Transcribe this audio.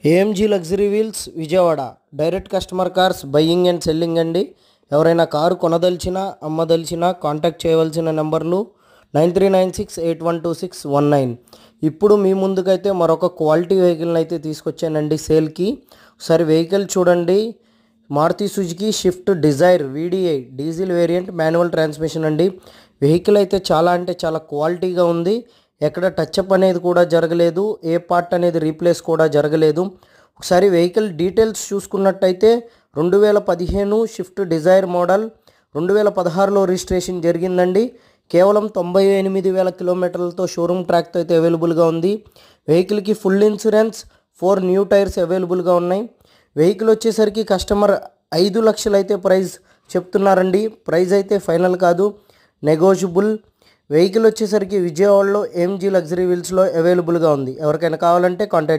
AMG luxury wheels Vijayawada direct customer cars buying and selling అండి. ఎవరైనా car కొనదలిచినా అమ్మదలిచినా contact చేయవలసిన నెంబర్లు 9396812619. ఇప్పుడు మీ ముందుకైతే మరొక క్వాలిటీ వెహికల్ని అయితే తీసుకొచ్చానండి సేల్కి. ఒకసారి వెహికల్ చూడండి. Maruti Suzuki Swift Dzire VDI diesel variant manual transmission అండి. వెహికల్ అయితే చాలా అంటే చాలా క్వాలిటీగా ఉంది. ఎక్కడ టచ్అప్ అనేది కూడా జరగలేదు, ఏ పార్ట్ అనేది రీప్లేస్ కూడా జరగలేదు. ఒకసారి వెహికల్ డీటెయిల్స్ చూసుకున్నట్టయితే 2015 షిఫ్ట్ డిజైర్ మోడల్, 2016లో రిజిస్ట్రేషన్ జరిగిందండి. కేవలం 98,000 కిలోమీటర్లతో షోరూమ్ ట్రాక్తో అయితే అవైలబుల్గా ఉంది. వెహికల్కి ఫుల్ ఇన్సూరెన్స్, 4 న్యూ టైర్స్ అవైలబుల్గా ఉన్నాయి. వెహికల్ వచ్చేసరికి కస్టమర్ 5 లక్షలు అయితే ప్రైస్ చెప్తున్నారండి. ప్రైస్ అయితే ఫైనల్ కాదు, నెగోషియబుల్. వెహికల్ వచ్చేసరికి విజయవాడలో ఏఎంజీ లగ్జరీ వీల్స్లో అవైలబుల్గా ఉంది. ఎవరికైనా కావాలంటే కాంటాక్ట్